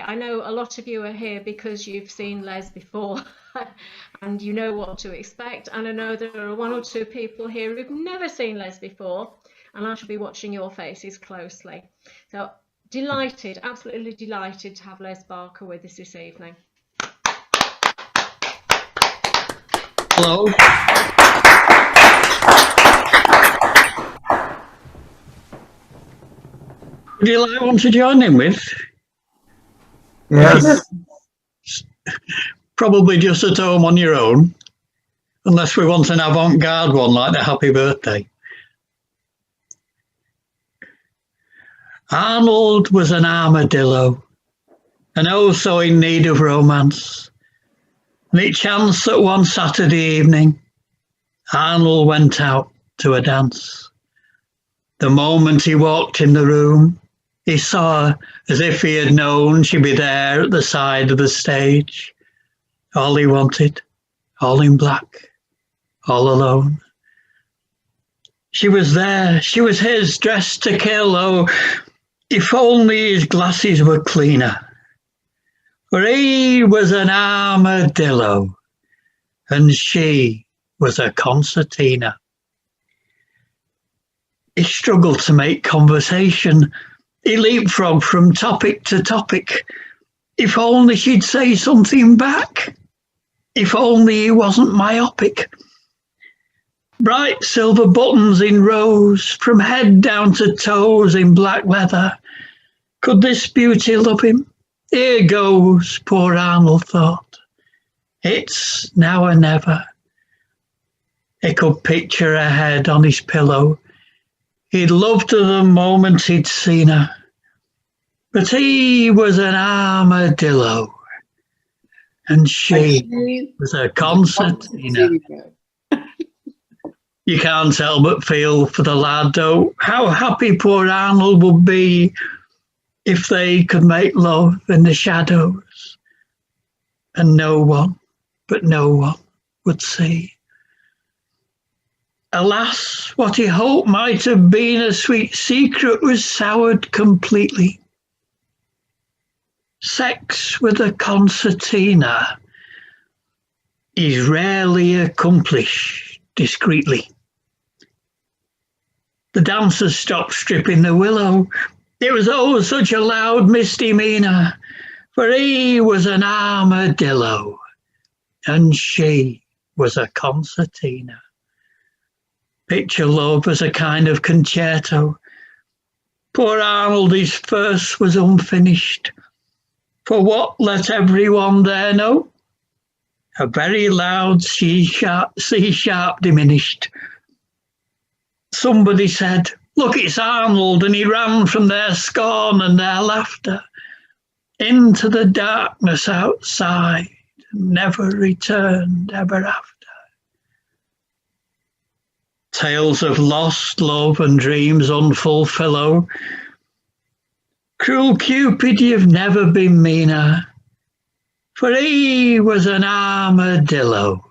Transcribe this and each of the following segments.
I know a lot of you are here because you've seen Les before and you know what to expect. And I know there are one or two people here who've never seen Les before, and I shall be watching your faces closely. So delighted, absolutely delighted to have Les Barker with us this evening. Hello. Would you like one to join in with? Yes. Probably just at home on your own, unless we want an avant-garde one like the Happy Birthday. Arnold was an armadillo, and oh so in need of romance. And it chanced that one Saturday evening, Arnold went out to a dance. The moment he walked in the room, he saw her as if he had known she'd be there at the side of the stage. All he wanted, all in black, all alone. She was there, she was his, dressed to kill. Oh, if only his glasses were cleaner. For he was an armadillo, and she was a concertina. He struggled to make conversation. He leapfrogged from topic to topic. If only she'd say something back. If only he wasn't myopic. Bright silver buttons in rows, from head down to toes in black leather. Could this beauty love him? Here goes, poor Arnold thought. It's now or never. He could picture her head on his pillow. He'd loved her the moment he'd seen her. But he was an armadillo, and she was a concertina. You can't help but feel for the lad, though, how happy poor Arnold would be if they could make love in the shadows, and no one would see. Alas, what he hoped might have been a sweet secret was soured completely. Sex with a concertina is rarely accomplished discreetly. The dancers stopped stripping the willow. It was oh such a loud misdemeanor, for he was an armadillo, and she was a concertina. Picture love as a kind of concerto. Poor Arnold, his verse was unfinished. For what let everyone there know? A very loud C sharp diminished. Somebody said, "Look, it's Arnold," and he ran from their scorn and their laughter into the darkness outside, and never returned ever after. Tales of lost love and dreams unfulfilled. Cruel Cupid, you've never been meaner, for he was an armadillo,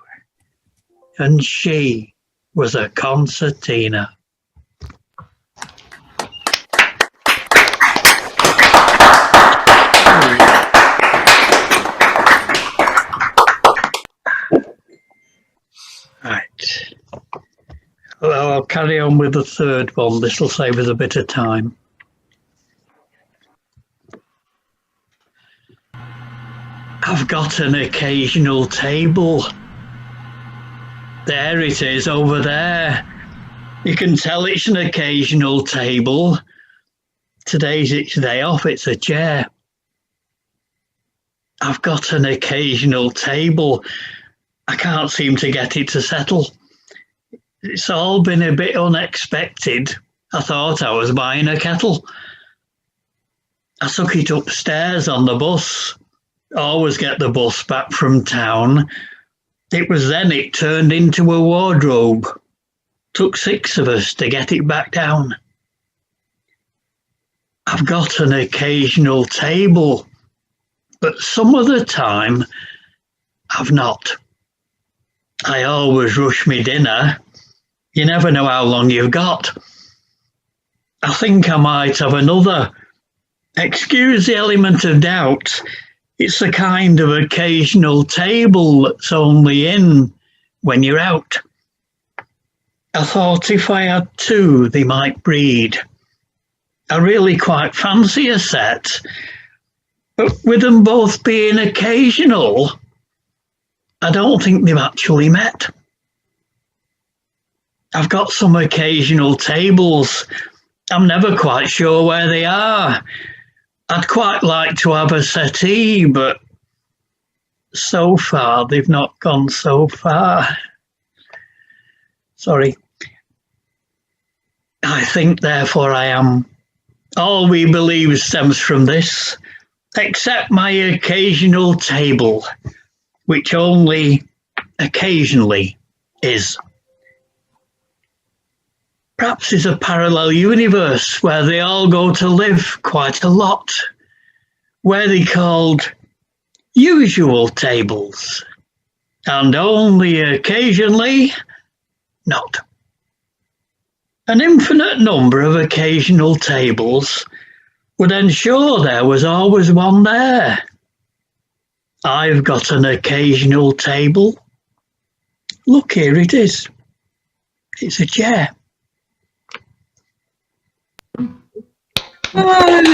and she was a concertina. Right. Well, I'll carry on with the third one. This will save us a bit of time. I've got an occasional table. There it is over there. You can tell it's an occasional table. Today's its day off, it's a chair. I've got an occasional table. I can't seem to get it to settle. It's all been a bit unexpected. I thought I was buying a kettle. I took it upstairs on the bus. Always get the bus back from town. It was then it turned into a wardrobe. Took 6 of us to get it back down. I've got an occasional table, but some of the time I've not. I always rush me dinner. You never know how long you've got. I think I might have another, Excuse the element of doubt. It's the kind of occasional table that's only in when you're out. I thought if I had two, they might breed. I really quite fancy a set, but with them both being occasional, I don't think they've actually met. I've got some occasional tables. I'm never quite sure where they are. I'd quite like to have a settee, but so far they've not gone so far. Sorry. I think therefore I am. All we believe stems from this, except my occasional table, which only occasionally is. Perhaps it's a parallel universe where they all go to live quite a lot, where they're called usual tables, and only occasionally not. An infinite number of occasional tables would ensure there was always one there. I've got an occasional table. Look, here it is. It's a chair. That's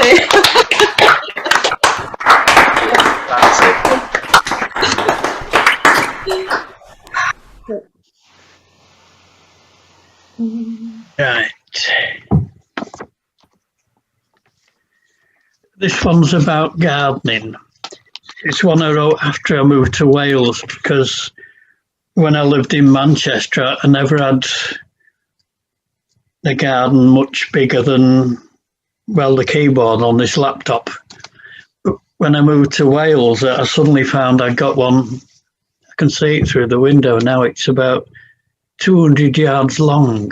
it. Right. This one's about gardening. It's one I wrote after I moved to Wales, because when I lived in Manchester, I never had a garden much bigger than, well, the keyboard on this laptop. But when I moved to Wales, I suddenly found I'd got one. I can see it through the window now. It's about 200 yards long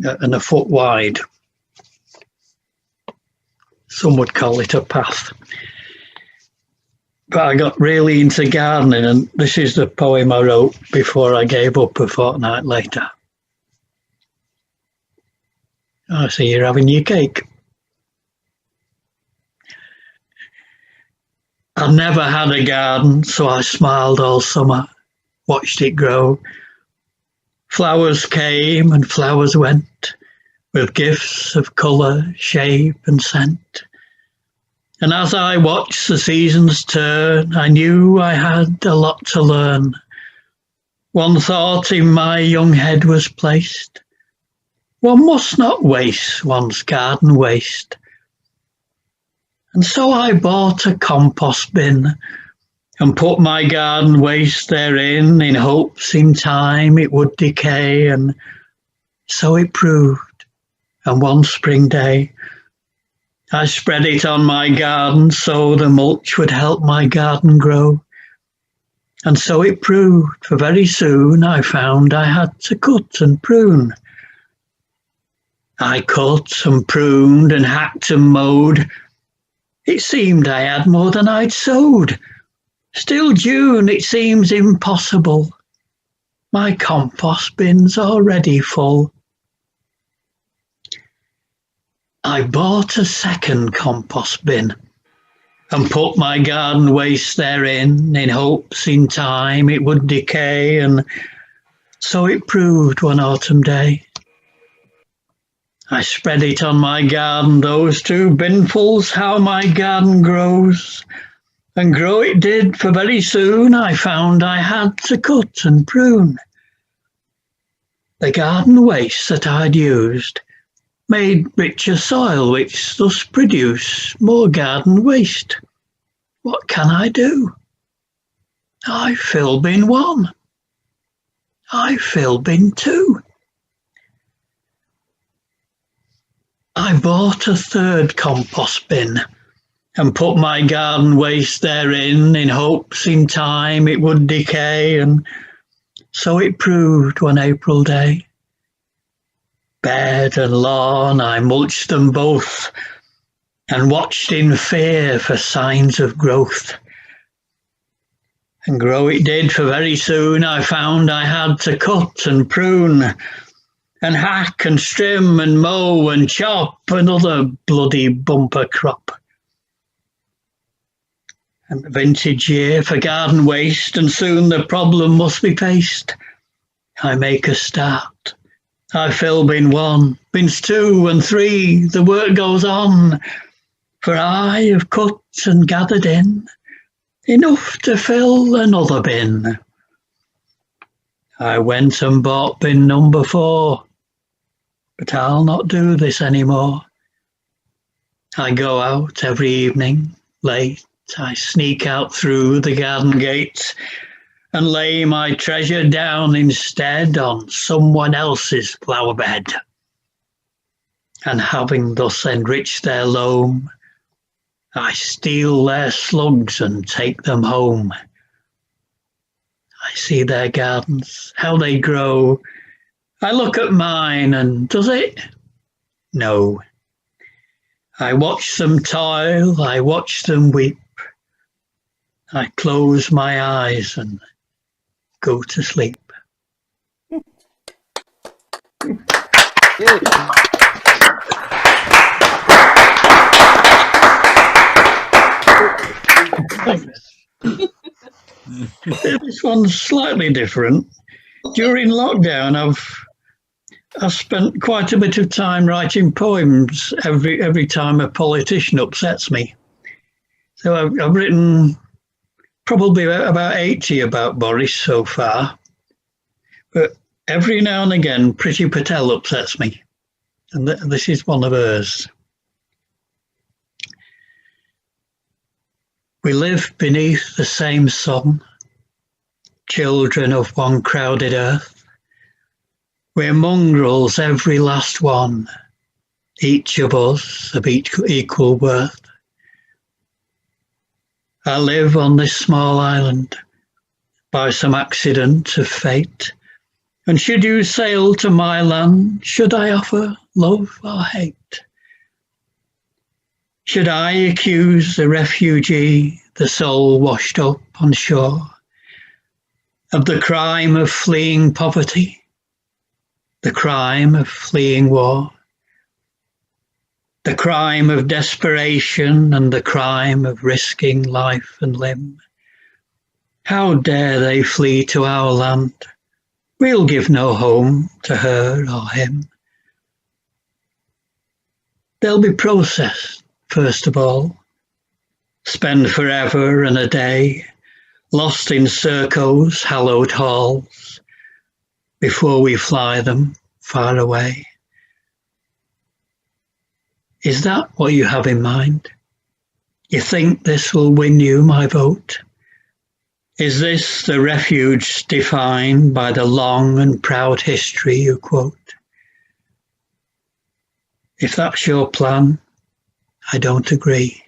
and a foot wide. Some would call it a path. But I got really into gardening, and this is the poem I wrote before I gave up a fortnight later. I see you're having your cake. I never had a garden, so I smiled all summer, watched it grow. Flowers came and flowers went, with gifts of colour, shape and scent. And as I watched the seasons turn, I knew I had a lot to learn. One thought in my young head was placed: one must not waste one's garden waste. And so I bought a compost bin and put my garden waste therein, in hopes in time it would decay. And so it proved. And one spring day, I spread it on my garden so the mulch would help my garden grow. And so it proved, for very soon I found I had to cut and prune. I cut and pruned and hacked and mowed. It seemed I had more than I'd sowed. Still June, it seems impossible. My compost bin's already full. I bought a second compost bin and put my garden waste therein, in hopes in time it would decay. And so it proved one autumn day. I spread it on my garden, those two binfuls, how my garden grows. And grow it did, for very soon I found I had to cut and prune. The garden waste that I'd used made richer soil, which thus produced more garden waste. What can I do? I fill bin one. I fill bin two. I bought a third compost bin and put my garden waste therein, in hopes in time it would decay. And so it proved one April day. Bed and lawn, I mulched them both and watched in fear for signs of growth. And grow it did, for very soon I found I had to cut and prune. and hack and trim and mow and chop another bloody bumper crop. And a vintage year for garden waste, and soon the problem must be faced. I make a start. I fill bin 1, bins 2 and 3, the work goes on, for I have cut and gathered in enough to fill another bin. I went and bought bin number 4, but I'll not do this anymore. I go out every evening, late, I sneak out through the garden gate and lay my treasure down instead on someone else's flower bed. And having thus enriched their loam, I steal their slugs and take them home. I see their gardens, how they grow. I look at mine, and does it? No. I watch them toil, I watch them weep. I close my eyes and go to sleep. This one's slightly different. During lockdown, I've spent quite a bit of time writing poems every time a politician upsets me. So I've written probably about 80 about Boris so far. But every now and again, Priti Patel upsets me. And this is one of hers. We live beneath the same sun, children of one crowded earth. We're mongrels, every last one, each of us of equal worth. I live on this small island by some accident of fate, and should you sail to my land, should I offer love or hate? Should I accuse the refugee, the soul washed up on shore, of the crime of fleeing poverty, the crime of fleeing war, the crime of desperation and the crime of risking life and limb? How dare they flee to our land? We'll give no home to her or him. They'll be processed, first of all, spend forever and a day, lost in Serco's hallowed halls, before we fly them far away. Is that what you have in mind? You think this will win you my vote? Is this the refuge defined by the long and proud history you quote? If that's your plan, I don't agree.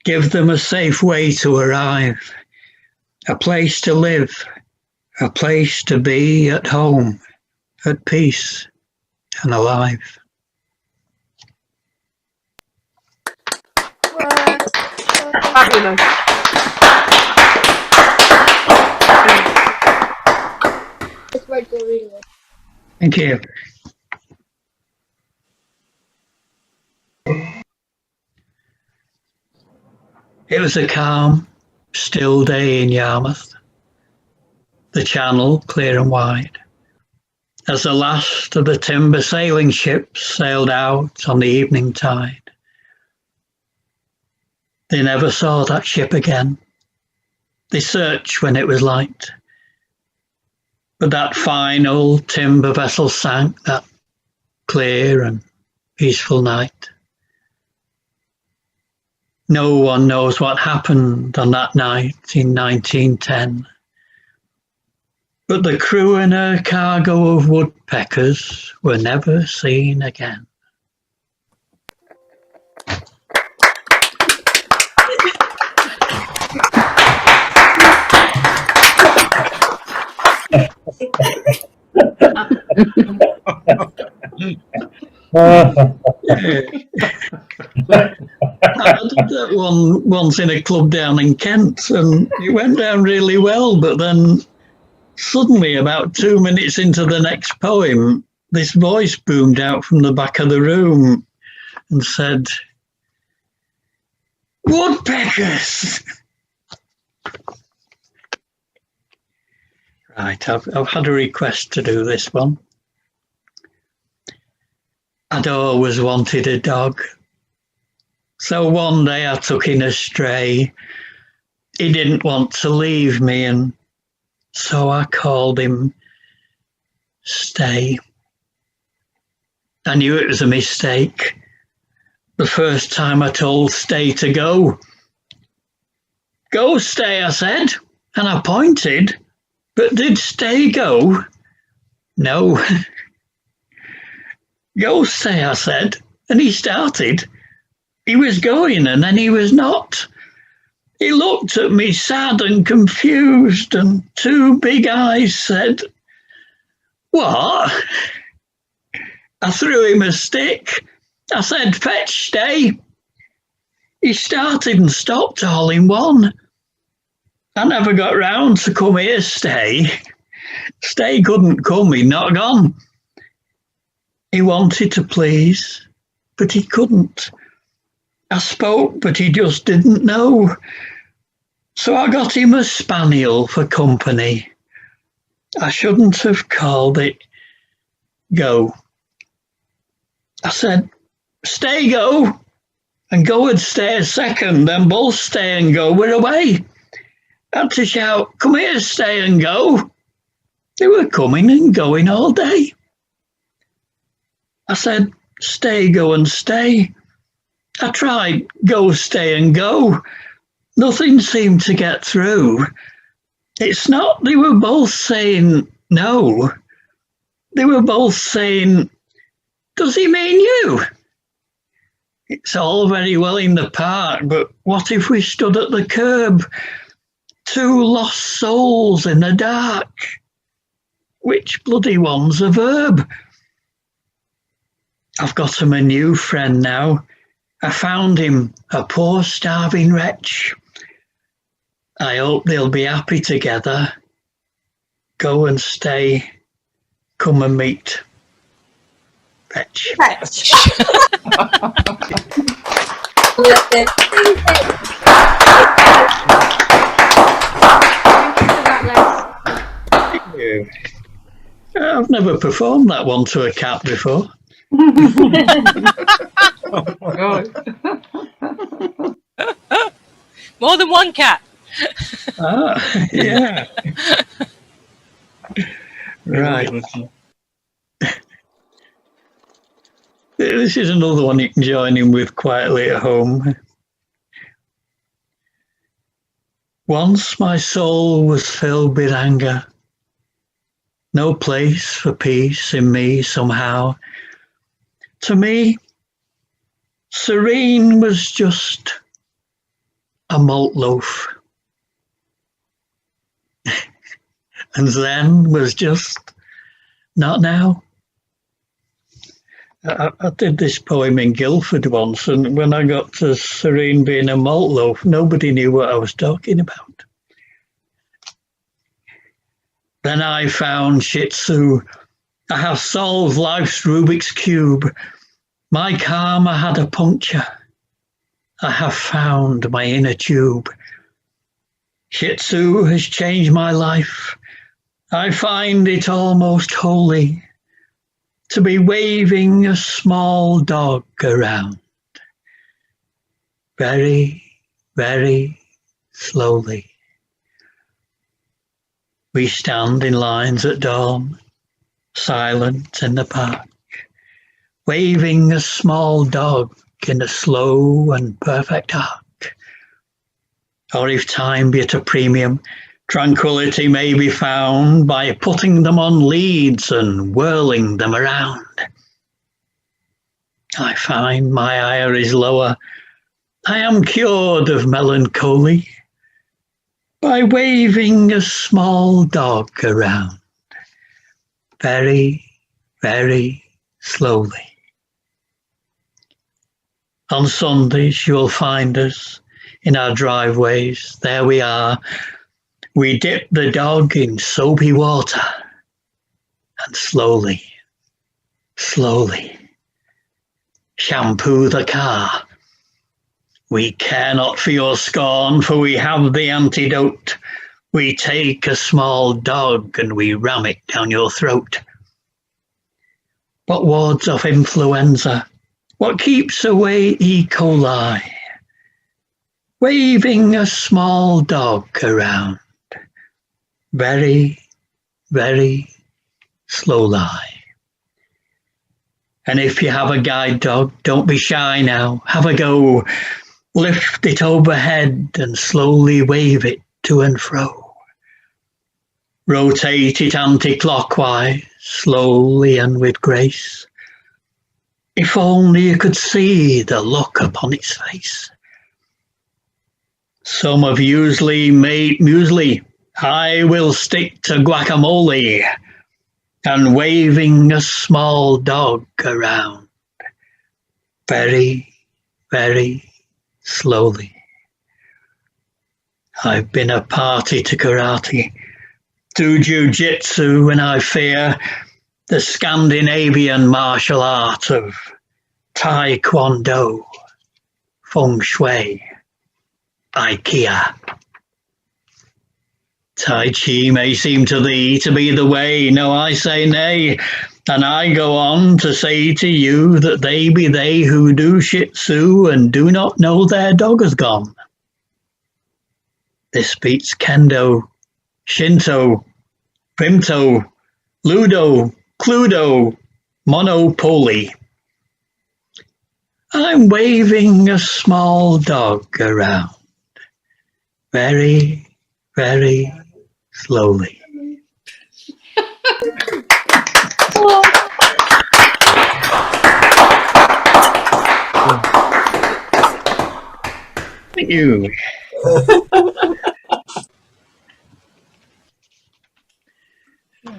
Give them a safe way to arrive, a place to live, a place to be at home, at peace and alive. Fabulous. Thank you. It was a calm, still day in Yarmouth, the channel clear and wide, as the last of the timber sailing ships sailed out on the evening tide. They never saw that ship again. They searched when it was light, but that fine old timber vessel sank that clear and peaceful night. No one knows what happened on that night in 1910. But the crew and her cargo of woodpeckers were never seen again. I did that once in a club down in Kent, and it went down really well, but then suddenly about 2 minutes into the next poem, this voice boomed out from the back of the room and said, "Woodpeckers!" Right, I've had a request to do this one. I'd always wanted a dog. So one day I took in a stray. He didn't want to leave me, and so I called him Stay. I knew it was a mistake. The first time I told Stay to go. "Go, Stay," I said, and I pointed. But did Stay go? No. "Go, Stay," I said, and he started. He was going, and then he was not. He looked at me sad and confused, and two big eyes said, "What?" I threw him a stick. I said, "Fetch Stay." He started and stopped all in one. I never got round to "Come here, Stay." Stay couldn't come, he'd not gone. He wanted to please, but he couldn't. I spoke, but he just didn't know. So I got him a spaniel for company. I shouldn't have called it Go. I said, "Stay, go," and Go would stay a second, then both Stay and Go were away. I had to shout, "Come here, Stay and Go." They were coming and going all day. I said, "Stay, go and stay." I tried Go, Stay and Go. Nothing seemed to get through. It's not they were both saying no. They were both saying, "Does he mean you?" It's all very well in the park, but what if we stood at the curb? Two lost souls in the dark. Which bloody one's a verb? I've got him a new friend now. I found him, a poor starving wretch. I hope they'll be happy together. Go and Stay, come and meet. Fetch. Fetch. Thank you for that, Les. Thank you. I've never performed that one to a cat before. Oh my God. More than one cat. Yeah. Right. This is another one you can join in with quietly at home. Once my soul was filled with anger. No place for peace in me somehow. To me, serene was just a malt loaf. And Zen was just not now. I did this poem in Guildford once, and when I got to serene being a malt loaf, nobody knew what I was talking about. Then I found Shih Tzu. I have solved life's Rubik's Cube. My karma had a puncture. I have found my inner tube. Shih Tzu has changed my life. I find it almost holy to be waving a small dog around. Very, very slowly. We stand in lines at dawn, silent in the park, waving a small dog in a slow and perfect arc. Or if time be at a premium, tranquility may be found by putting them on leads and whirling them around. I find my ire is lower. I am cured of melancholy by waving a small dog around, very, very slowly. On Sundays you'll find us in our driveways. There we are. We dip the dog in soapy water and slowly, slowly. Shampoo the car. We care not for your scorn, for we have the antidote. We take a small dog and we ram it down your throat. What wards off influenza? What keeps away E. coli? Waving a small dog around. Very, very slowly. And if you have a guide dog, don't be shy now. Have a go. Lift it overhead and slowly wave it to and fro. Rotate it anti-clockwise, slowly and with grace. If only you could see the look upon its face. Some of usually made muesli. I will stick to guacamole. And waving a small dog around. Very, very slowly. I've been a party to karate, to jiu-jitsu, and I fear the Scandinavian martial art of taekwondo, feng shui, IKEA. Tai Chi may seem to thee to be the way, no, I say nay, and I go on to say to you that they be they who do Shih Tzu and do not know their dog has gone. This beats Kendo, Shinto, Pimto, Ludo, Cluedo, Monopoly. I'm waving a small dog around, very, very slowly. Thank you.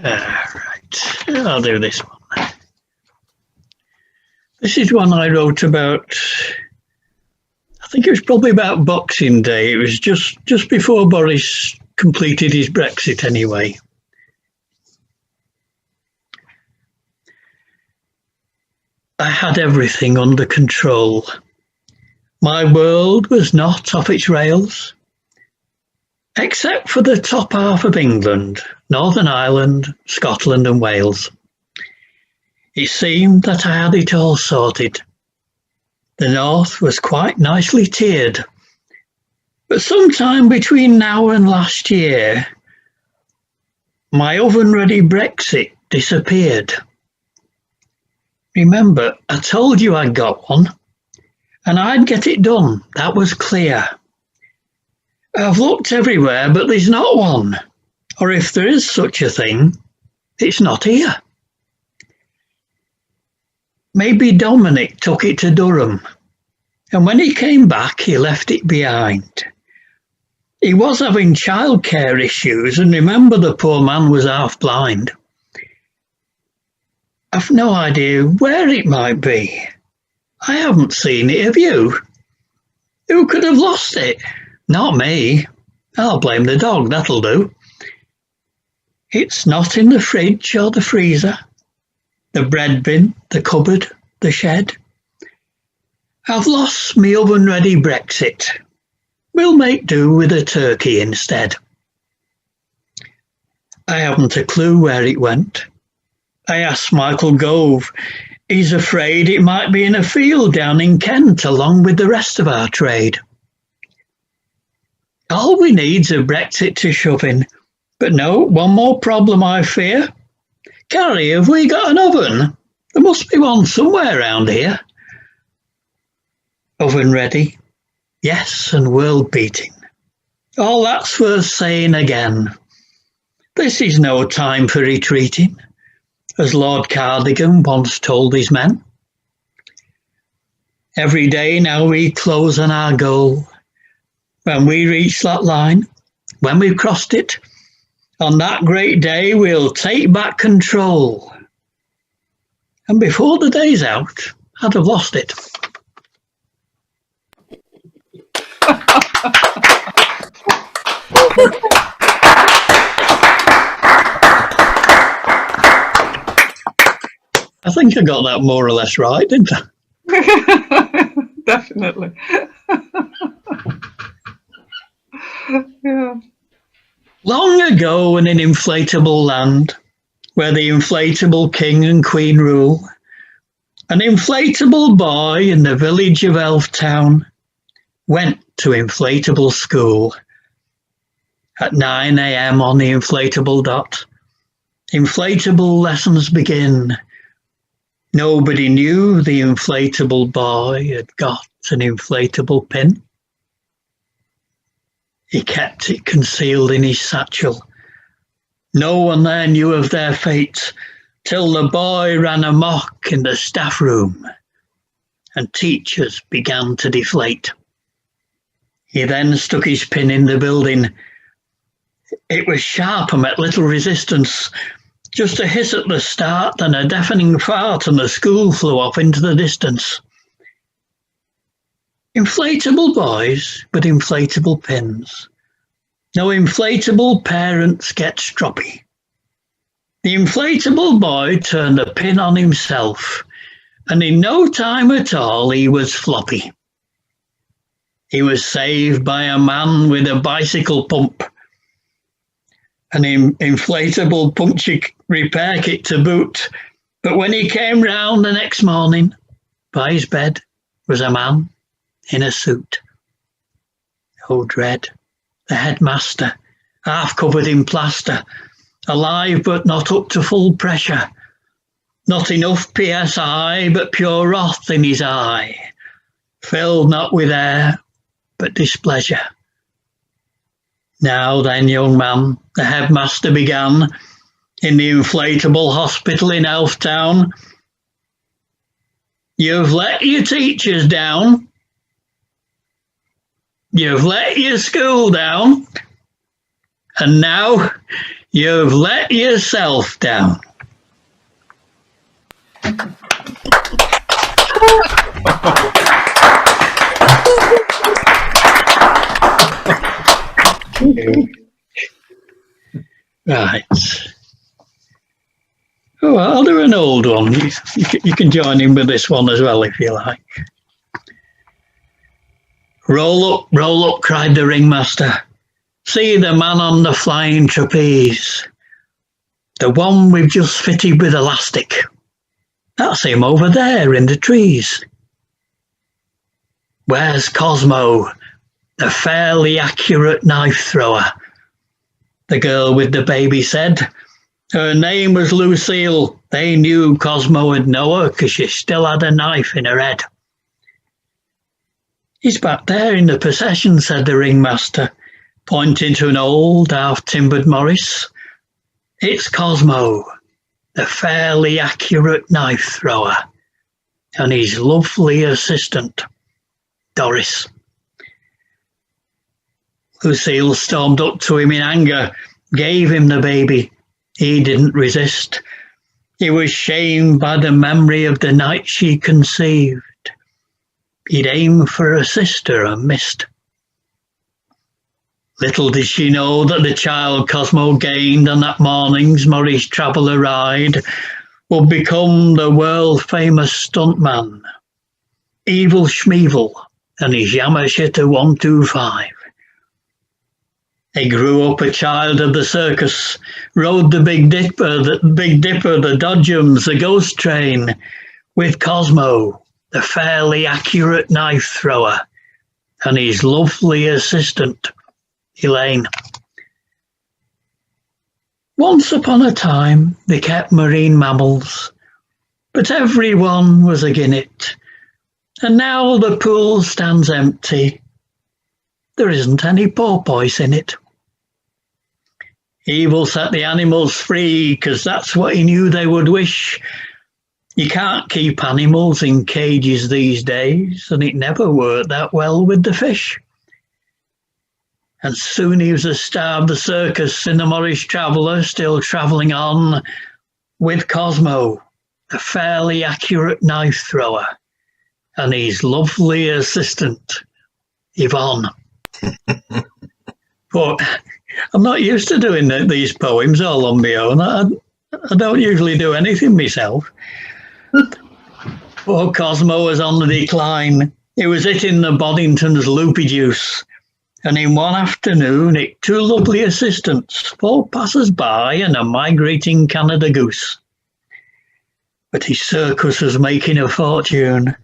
Right, I'll do this one. This is one I wrote about, I think it was probably about Boxing Day. It was just before Boris completed his Brexit anyway. I had everything under control. My world was not off its rails, except for the top half of England, Northern Ireland, Scotland and Wales. It seemed that I had it all sorted. The north was quite nicely tiered. But sometime between now and last year, my oven-ready Brexit disappeared. Remember, I told you I'd got one, and I'd get it done, that was clear. I've looked everywhere, but there's not one. Or if there is such a thing, it's not here. Maybe Dominic took it to Durham, and when he came back, he left it behind. He was having childcare issues, and remember the poor man was half blind. I've no idea where it might be. I haven't seen it, have you? Who could have lost it? Not me. I'll blame the dog, that'll do. It's not in the fridge or the freezer, the bread bin, the cupboard, the shed. I've lost me oven-ready Brexit. We'll make do with a turkey instead. I haven't a clue where it went. I asked Michael Gove. He's afraid it might be in a field down in Kent along with the rest of our trade. All we need's a Brexit to shove in. But no, one more problem I fear. Carrie, have we got an oven? There must be one somewhere around here. Oven ready? Yes, and world beating. All that's worth saying again. This is no time for retreating, as Lord Cardigan once told his men. Every day now we close on our goal. When we reach that line, when we've crossed it, on that great day we'll take back control. And before the day's out, I'd have lost it. I think I got that more or less right, didn't I? Definitely. Yeah. Long ago in an inflatable land, where the inflatable king and queen rule, an inflatable boy in the village of Elftown went to inflatable school. At 9 a.m. on the inflatable dot, inflatable lessons begin. Nobody knew the inflatable boy had got an inflatable pin. He kept it concealed in his satchel. No one there knew of their fate till the boy ran amok in the staff room and teachers began to deflate. He then stuck his pin in the building. It was sharp and met little resistance. Just a hiss at the start, then a deafening fart, and the school flew off into the distance. Inflatable boys, but inflatable pins. No inflatable parents get stroppy. The inflatable boy turned a pin on himself, and in no time at all he was floppy. He was saved by a man with a bicycle pump, an inflatable puncture repair kit to boot. But when he came round the next morning, by his bed was a man in a suit. Oh, dread, the headmaster, half covered in plaster, alive but not up to full pressure. Not enough PSI, but pure wrath in his eye, filled not with air, but displeasure. Now then, young man, the headmaster began, in the inflatable hospital in Elftown. You've let your teachers down. You've let your school down. And now you've let yourself down. Right. Oh, I'll do an old one. You can join in with this one as well if you like. Roll up, cried the ringmaster. See the man on the flying trapeze. The one we've just fitted with elastic. That's him over there in the trees. Where's Cosmo, the fairly accurate knife thrower? The girl with the baby said. Her name was Lucille. They knew Cosmo would know her because she still had a knife in her head. He's back there in the procession, said the ringmaster, pointing to an old, half-timbered Morris. It's Cosmo, the fairly accurate knife thrower, and his lovely assistant, Doris. Lucille stormed up to him in anger, gave him the baby. He didn't resist. He was shamed by the memory of the night she conceived. He'd aimed for her sister and missed. Little did she know that the child Cosmo gained on that morning's Morris Traveller ride would become the world-famous stuntman, Evil Schmeevel and his Yamashita 125. He grew up a child of the circus, rode the Big Dipper, the Dodgems, the Ghost Train, with Cosmo, the fairly accurate knife thrower, and his lovely assistant, Elaine. Once upon a time, they kept marine mammals, but everyone was agin it, and now the pool stands empty. There isn't any porpoise in it. Evil set the animals free, because that's what he knew they would wish. You can't keep animals in cages these days, and it never worked that well with the fish. And soon he was a star of the circus in the Morris Traveller, still travelling on with Cosmo, the fairly accurate knife thrower, and his lovely assistant, Yvonne. But I'm not used to doing these poems all on my own. I don't usually do anything myself. Poor Cosmo was on the decline. He was hitting the Boddington's loopy juice. And in one afternoon, it 2 lovely assistants, 4 passers-by and a migrating Canada goose. But his circus was making a fortune,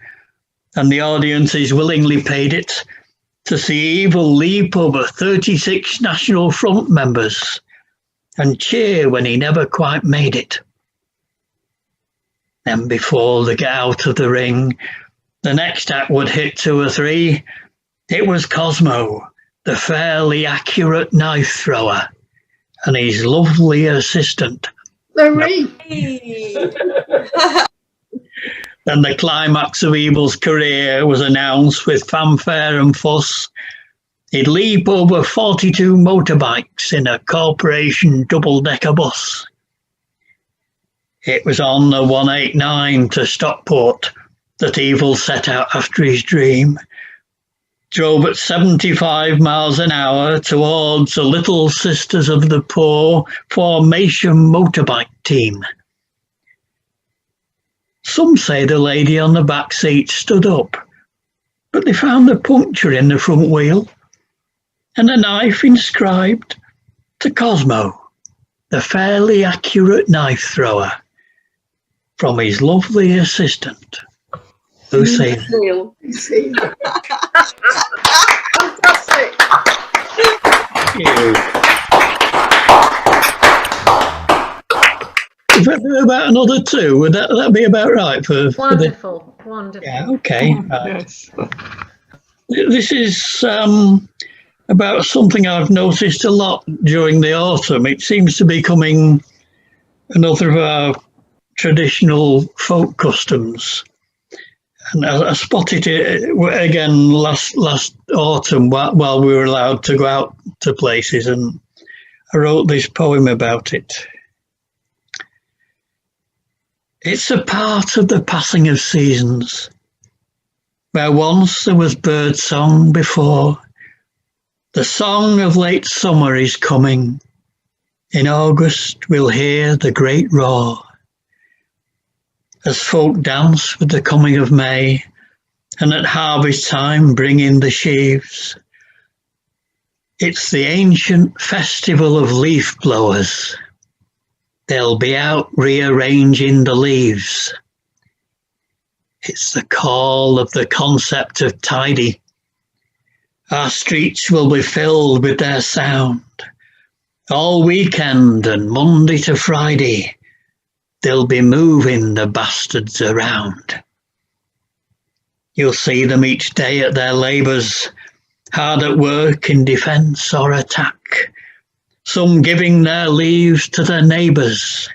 and the audiences willingly paid it to see Evil leap over 36 National Front members and cheer when he never quite made it. Then before they get out of the ring, the next act would hit 2 or 3. It was Cosmo, the fairly accurate knife thrower, and his lovely assistant. Marie. Then the climax of Evil's career was announced with fanfare and fuss. He'd leap over 42 motorbikes in a corporation double-decker bus. It was on the 189 to Stockport that Evil set out after his dream. Drove at 75 miles an hour towards the Little Sisters of the Poor formation motorbike team. Some say the lady on the back seat stood up, but they found a puncture in the front wheel and a knife inscribed to Cosmo, the fairly accurate knife thrower, from his lovely assistant, Lucille. Fantastic. If I do about another 2, would that be about right for Wonderful. Yeah, okay. Right. Yes. This is about something I've noticed a lot during the autumn. It seems to be becoming another of our traditional folk customs. And I spotted it again last autumn while we were allowed to go out to places, and I wrote this poem about it. It's a part of the passing of seasons, where once there was bird song before. The song of late summer is coming. In August we'll hear the great roar, as folk dance with the coming of May, and at harvest time bring in the sheaves. It's the ancient festival of leaf blowers. They'll be out rearranging the leaves. It's the call of the concept of tidy. Our streets will be filled with their sound. All weekend and Monday to Friday, they'll be moving the bastards around. You'll see them each day at their labours, hard at work in defence or attack, some giving their leaves to their neighbours,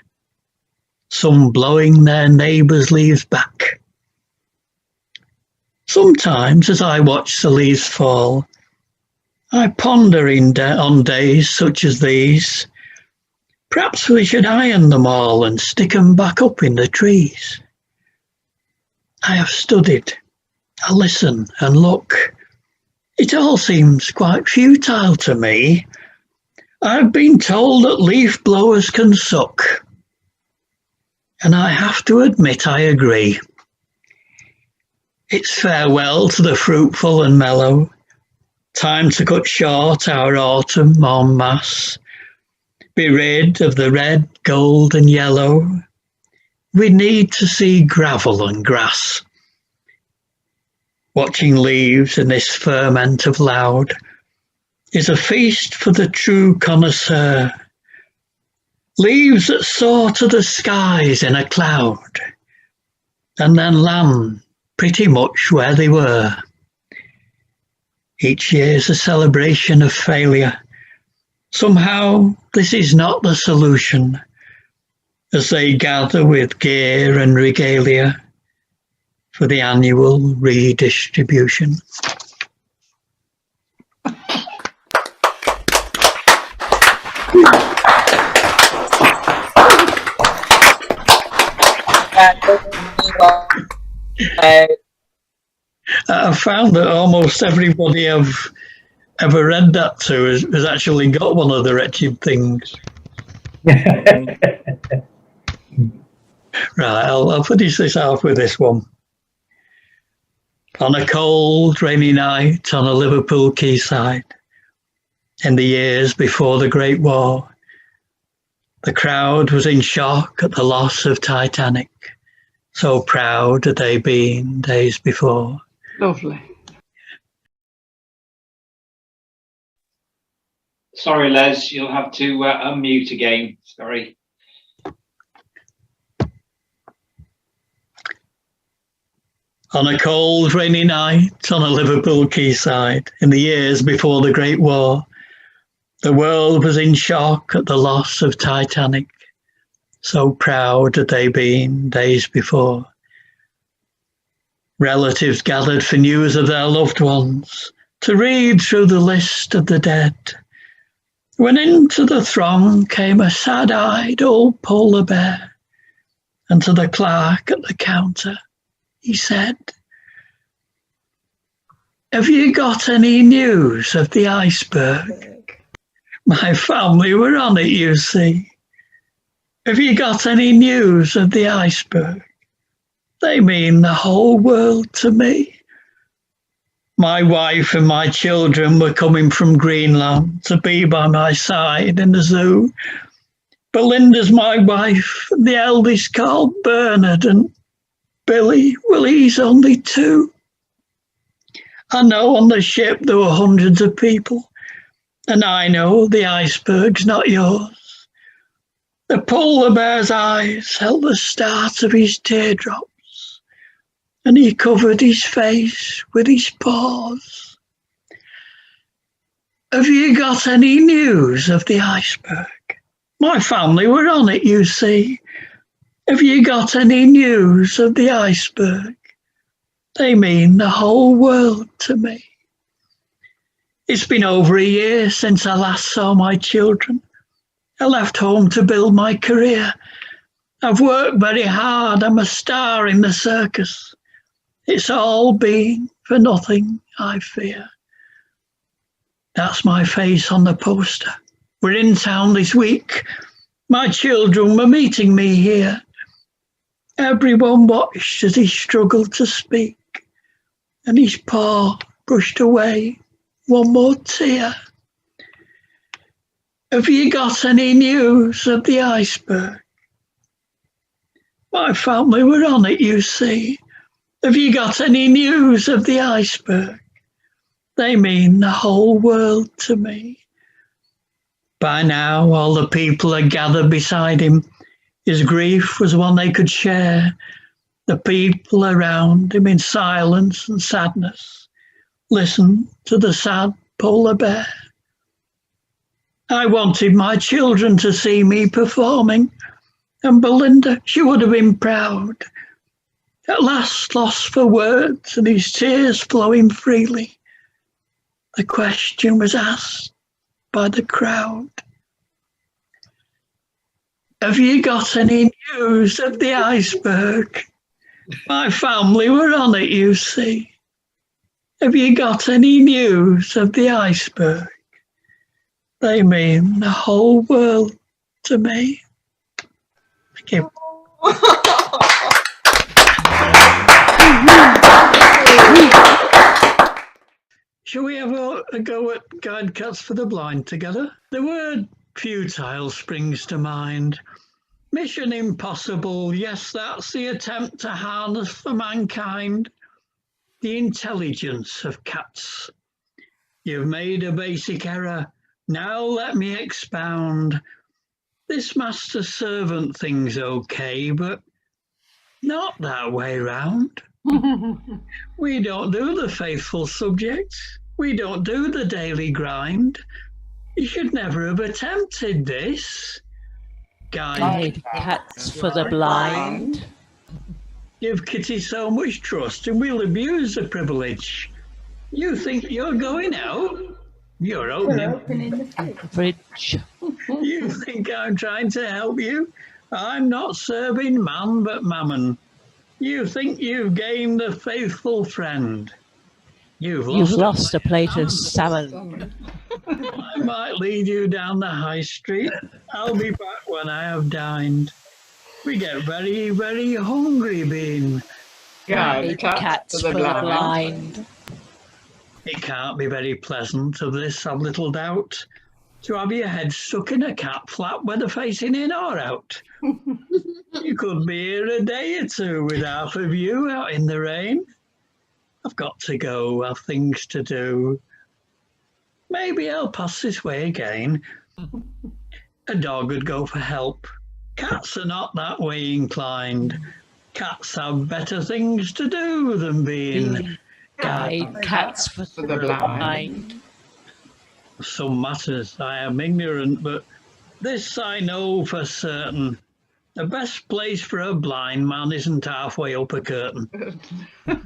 some blowing their neighbours' leaves back. Sometimes, as I watch the leaves fall, I ponder on days such as these. Perhaps we should iron them all and stick them back up in the trees. I have studied, I listen and look. It all seems quite futile to me. I've been told that leaf blowers can suck, and I have to admit I agree. It's farewell to the fruitful and mellow, time to cut short our autumn en masse, be rid of the red, gold and yellow. We need to see gravel and grass. Watching leaves in this ferment of loud is a feast for the true connoisseur. Leaves that soar to the skies in a cloud, and then land pretty much where they were. Each year's a celebration of failure. Somehow this is not the solution, as they gather with gear and regalia for the annual redistribution. I found that almost everybody I've ever read that to has actually got one of the wretched things. Right, I'll finish this off with this one. On a cold, rainy night on a Liverpool quayside, in the years before the Great War, the crowd was in shock at the loss of Titanic. So proud had they been days before. Lovely. Sorry, Les, you'll have to unmute again. Sorry. On a cold, rainy night on a Liverpool quayside, in the years before the Great War, the world was in shock at the loss of Titanic. So proud had they been days before. Relatives gathered for news of their loved ones, to read through the list of the dead. When into the throng came a sad-eyed old polar bear, and to the clerk at the counter he said, "Have you got any news of the iceberg? My family were on it, you see. Have you got any news of the iceberg? They mean the whole world to me. My wife and my children were coming from Greenland to be by my side in the zoo. Belinda's my wife, and the eldest called Bernard, and Billy, well, he's only 2. I know on the ship there were hundreds of people, and I know the iceberg's not yours." The polar bear's eyes held the start of his teardrops, and he covered his face with his paws. "Have you got any news of the iceberg? My family were on it, you see. Have you got any news of the iceberg? They mean the whole world to me. It's been over a year since I last saw my children. I left home to build my career. I've worked very hard. I'm a star in the circus. It's all been for nothing, I fear." That's my face on the poster. We're in town this week. My children were meeting me here. Everyone watched as he struggled to speak, and his paw brushed away one more tear. "Have you got any news of the iceberg? My family were on it, you see. Have you got any news of the iceberg? They mean the whole world to me." By now, all the people had gathered beside him. His grief was one they could share. The people around him in silence and sadness listened to the sad polar bear. I wanted my children to see me performing, and Belinda, she would have been proud. At last, lost for words and his tears flowing freely, the question was asked by the crowd. "Have you got any news of the iceberg? My family were on it, you see. Have you got any news of the iceberg? They mean the whole world to me." Thank you. Shall we have a go at Guide Cats for the Blind together? The word futile springs to mind. Mission impossible, yes, that's the attempt to harness for mankind the intelligence of cats. You've made a basic error, now let me expound. This master-servant thing's okay, but not that way round. We don't do the faithful subjects. We don't do the daily grind. You should never have attempted this. Guide Cats for the Blind. Give Kitty so much trust and we'll abuse the privilege. You think you're going out? You're opening the fridge. You think I'm trying to help you? I'm not serving man but mammon. You think you've gained a faithful friend. You've lost a plate of salmon. I might lead you down the high street. I'll be back when I have dined. We get very, very hungry being. Guide cats for the blind. It can't be very pleasant, of this I've little doubt, to have your head stuck in a cat flap, whether facing in or out. You could be here a day or two with half of you out in the rain. I've got to go, I've things to do. Maybe I'll pass this way again. A dog would go for help. Cats are not that way inclined. Cats have better things to do than being Guide cats for For the blind. some matters I am ignorant, but this I know for certain. The best place for a blind man isn't halfway up a curtain. Why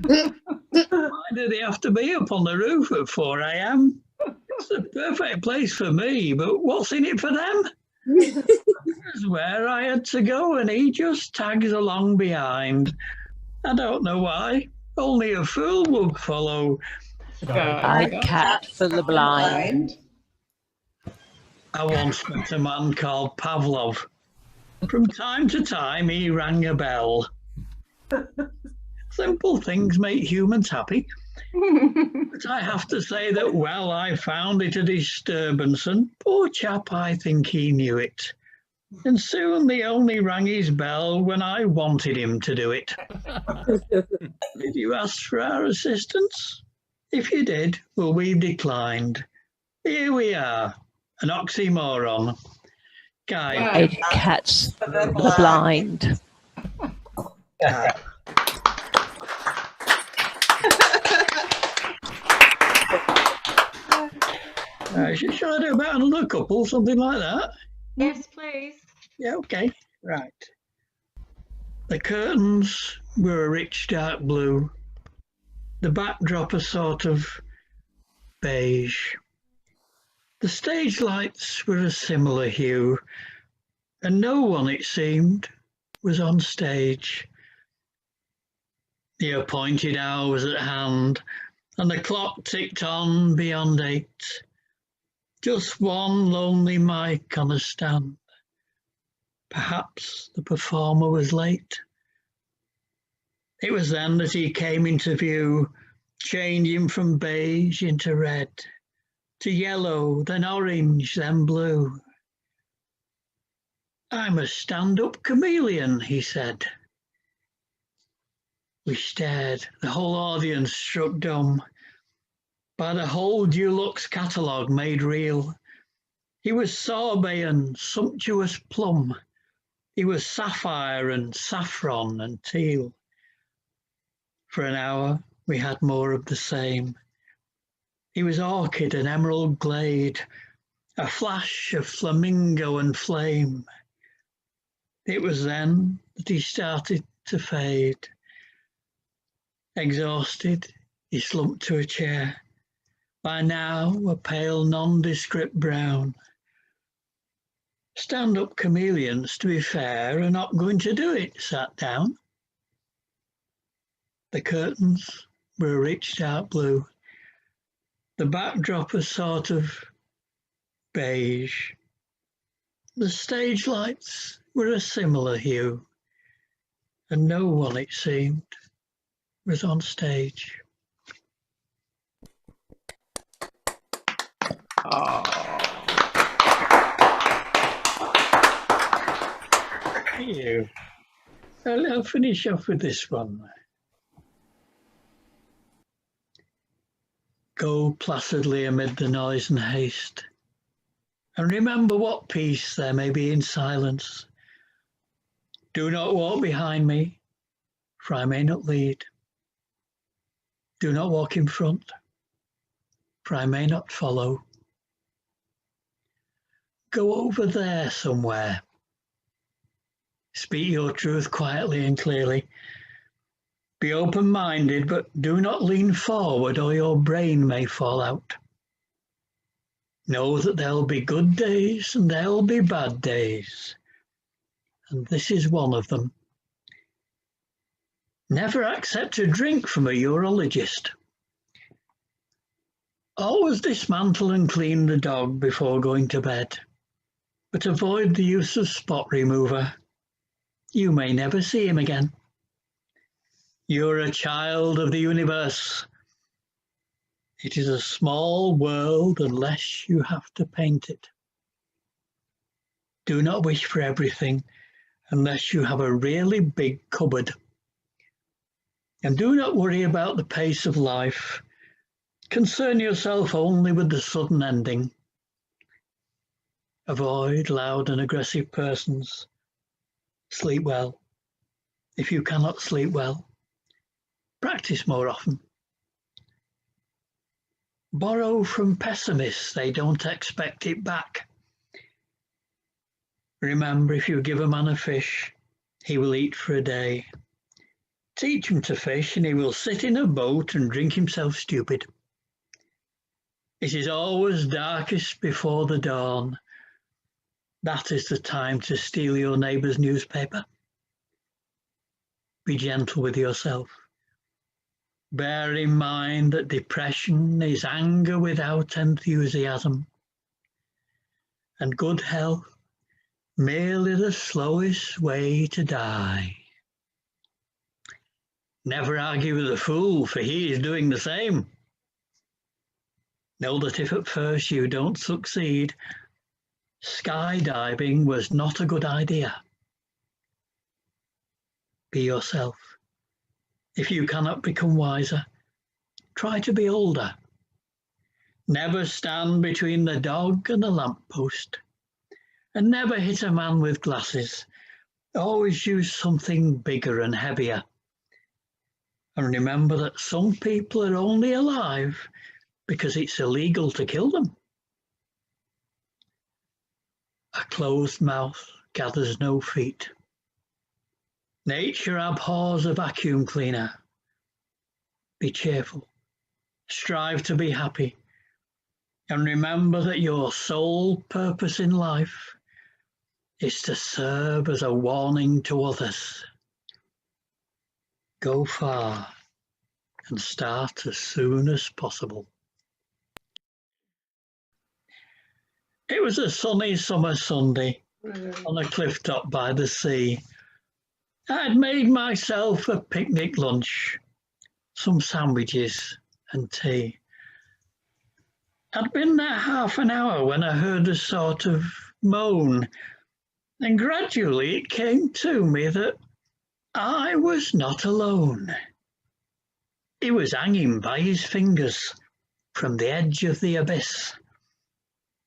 do they have to be up on the roof at 4 a.m? It's the perfect place for me, but what's in it for them? That's where I had to go, and he just tags along behind. I don't know why. Only a fool would follow. Guide cat for the blind. I once met a man called Pavlov. From time to time, he rang a bell. Simple things make humans happy. But I have to say that, well, I found it a disturbance, and poor chap, I think he knew it. And soon they only rang his bell when I wanted him to do it. Did you ask for our assistance? If you did, well, we declined. Here we are, an oxymoron. Guide cats for the blind. Shall I do about another couple, something like that? Yes, please. Yeah, okay. Right. The curtains were a rich dark blue. The backdrop a sort of beige. The stage lights were a similar hue, and no one, it seemed, was on stage. The appointed hour was at hand, and the clock ticked on beyond 8. Just one lonely mic on a stand. Perhaps the performer was late. It was then that he came into view, changing from beige into red, to yellow, then orange, then blue. "I'm a stand-up chameleon," he said. We stared, the whole audience struck dumb by the whole Dulux catalogue made real. He was sorbet and sumptuous plum. He was sapphire and saffron and teal. For an hour we had more of the same. He was orchid and emerald glade, a flash of flamingo and flame. It was then that he started to fade. Exhausted, he slumped to a chair, by now a pale nondescript brown. Stand-up chameleons, to be fair, are not going to do it, sat down. The curtains were a rich dark blue. The backdrop a sort of beige. The stage lights were a similar hue, and no one, it seemed, was on stage. Thank you. I'll finish off with this one. Go placidly amid the noise and haste, and remember what peace there may be in silence. Do not walk behind me, for I may not lead. Do not walk in front, for I may not follow. Go over there somewhere. Speak your truth quietly and clearly. Be open-minded, but do not lean forward or your brain may fall out. Know that there'll be good days and there'll be bad days, and this is one of them. Never accept a drink from a urologist. Always dismantle and clean the dog before going to bed, but avoid the use of spot remover. you may never see him again. You're a child of the universe. It is a small world unless you have to paint it. Do not wish for everything unless you have a really big cupboard. And do not worry about the pace of life. Concern yourself only with the sudden ending. Avoid loud and aggressive persons. Sleep well. If you cannot sleep well, practice more often. Borrow from pessimists, they don't expect it back. Remember, if you give a man a fish, he will eat for a day. Teach him to fish and he will sit in a boat and drink himself stupid. It is always darkest before the dawn. That is the time to steal your neighbour's newspaper. Be gentle with yourself. Bear in mind that depression is anger without enthusiasm, and good health merely the slowest way to die. Never argue with a fool, for he is doing the same. Know that if at first you don't succeed, skydiving was not a good idea. Be yourself. If you cannot become wiser, try to be older. Never stand between the dog and the lamppost. And never hit a man with glasses. Always use something bigger and heavier. And remember that some people are only alive because it's illegal to kill them. A closed mouth gathers no feet. Nature abhors a vacuum cleaner. Be cheerful. Strive to be happy. And remember that your sole purpose in life is to serve as a warning to others. Go far and start as soon as possible. It was a sunny summer Sunday on a cliff top by the sea. I had made myself a picnic lunch, some sandwiches and tea. I'd been there half an hour when I heard a sort of moan, and gradually it came to me that I was not alone. He was hanging by his fingers from the edge of the abyss.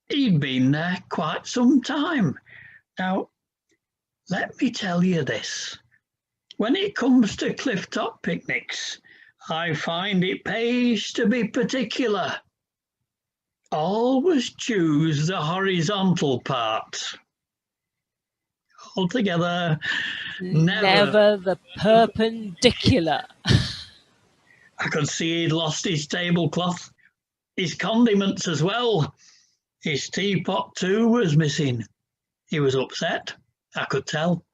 He'd been there quite some time. Now, let me tell you this. When it comes to clifftop picnics, I find it pays to be particular. Always choose the horizontal part. Altogether, Never the perpendicular. I could see he'd lost his tablecloth, his condiments as well. His teapot too was missing. He was upset, I could tell.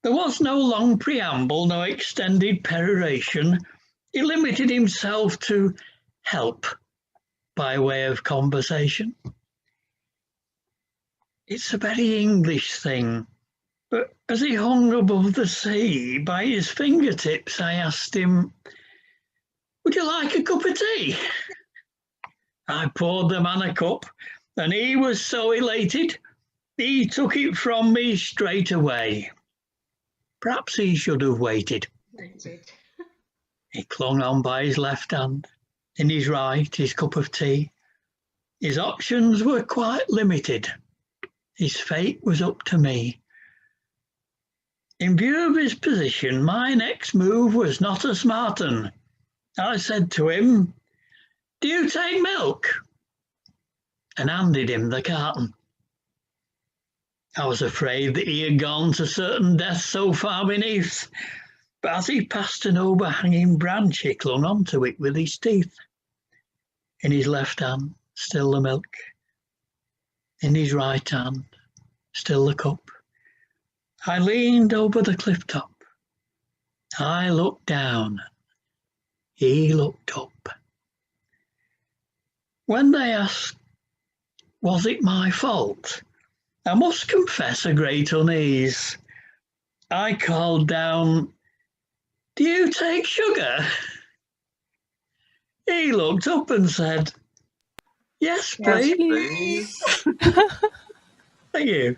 There was no long preamble, no extended peroration. He limited himself to help by way of conversation. It's a very English thing, but as he hung above the sea by his fingertips, I asked him, "Would you like a cup of tea?" I poured the man a cup, and he was so elated, he took it from me straight away. Perhaps he should have waited. He clung on by his left hand, in his right his cup of tea. His options were quite limited. His fate was up to me. In view of his position, my next move was not a smart one. I said to him, "Do you take milk?" and handed him the carton. I was afraid that he had gone to certain death so far beneath, but as he passed an overhanging branch, he clung on to it with his teeth. In his left hand, still the milk. In his right hand, still the cup. I leaned over the cliff top. I looked down. He looked up. When they asked, was it my fault? I must confess a great unease. I called down, "Do you take sugar?" He looked up and said, "Yes, please." Please. Thank you.